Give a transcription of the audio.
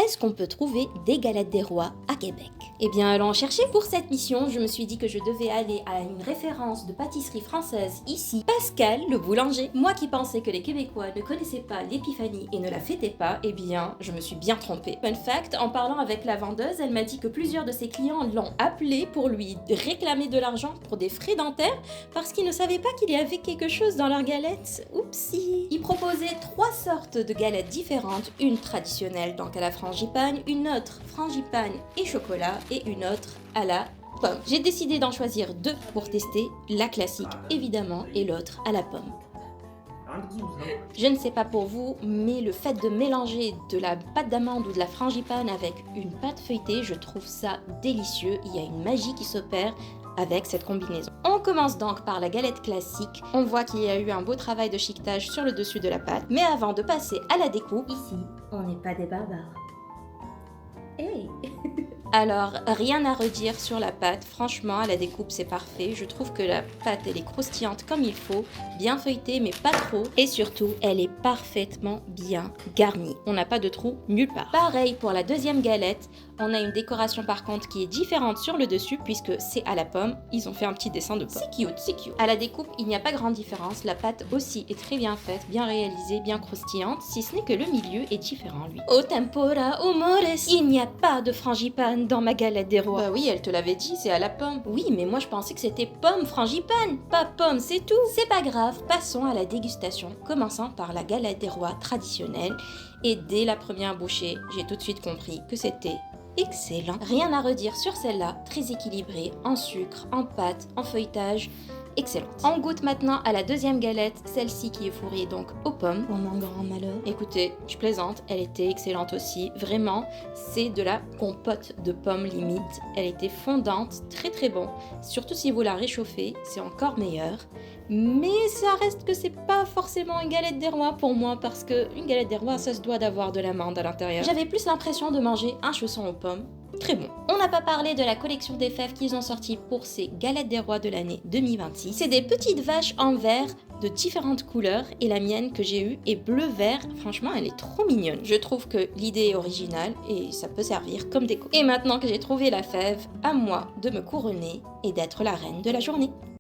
est-ce qu'on peut trouver des galettes des rois à Québec? Eh bien, allons chercher. Pour cette mission, je me suis dit que je devais aller à une référence de pâtisserie française ici, Pascal le boulanger. Moi qui pensais que les Québécois ne connaissaient pas l'épiphanie et ne la fêtaient pas, eh bien, je me suis bien trompée. Fun fact, en parlant avec la vendeuse, elle m'a dit que plusieurs de ses clients l'ont appelé pour lui réclamer de l'argent pour des frais dentaires parce qu'ils ne savaient pas qu'il y avait quelque chose dans leurs galettes. Oupsie. Ils proposaient 3 sortes de galettes différentes, une traditionnelle donc à la frangipane, une autre frangipane et chocolat et une autre à la pomme. J'ai décidé d'en choisir 2 pour tester, la classique évidemment et l'autre à la pomme. Je ne sais pas pour vous, mais le fait de mélanger de la pâte d'amande ou de la frangipane avec une pâte feuilletée, je trouve ça délicieux. Il y a une magie qui s'opère avec cette combinaison. On commence donc par la galette classique. On voit qu'il y a eu un beau travail de chiquetage sur le dessus de la pâte. Mais avant de passer à la découpe, ici, on n'est pas des barbares. Hey. Alors, rien à redire sur la pâte, franchement, à la découpe c'est parfait. Je trouve que la pâte elle est croustillante comme il faut, bien feuilletée mais pas trop. Et surtout, elle est parfaitement bien garnie. On n'a pas de trou nulle part. Pareil pour la deuxième galette, on a une décoration par contre qui est différente sur le dessus puisque c'est à la pomme. Ils ont fait un petit dessin de pomme. C'est cute, c'est cute. À la découpe, il n'y a pas grande différence. La pâte aussi est très bien faite, bien réalisée, bien croustillante, si ce n'est que le milieu est différent lui. Au tempora, au mores, il n'y a pas de frangipane dans ma galette des rois. Bah oui, elle te l'avait dit, c'est à la pomme. Oui, mais moi je pensais que c'était pomme frangipane, pas pomme, c'est tout. C'est pas grave, passons à la dégustation, commençant par la galette des rois traditionnelle. Et dès la première bouchée, j'ai tout de suite compris que c'était excellent. Rien à redire sur celle-là, très équilibrée, en sucre, en pâte, en feuilletage. Excellente. On goûte maintenant à la deuxième galette, celle-ci qui est fourrée donc aux pommes. Pour mon grand malheur. Écoutez, je plaisante, elle était excellente aussi. Vraiment, c'est de la compote de pommes limite. Elle était fondante, très très bon. Surtout si vous la réchauffez, c'est encore meilleur. Mais ça reste que c'est pas forcément une galette des rois pour moi parce que une galette des rois, ça se doit d'avoir de l'amande à l'intérieur. J'avais plus l'impression de manger un chausson aux pommes. Très bon. On n'a pas parlé de la collection des fèves qu'ils ont sorti pour ces galettes des rois de l'année 2026. C'est des petites vaches en verre de différentes couleurs et la mienne que j'ai eue est bleu-vert. Franchement, elle est trop mignonne. Je trouve que l'idée est originale et ça peut servir comme déco. Et maintenant que j'ai trouvé la fève, à moi de me couronner et d'être la reine de la journée.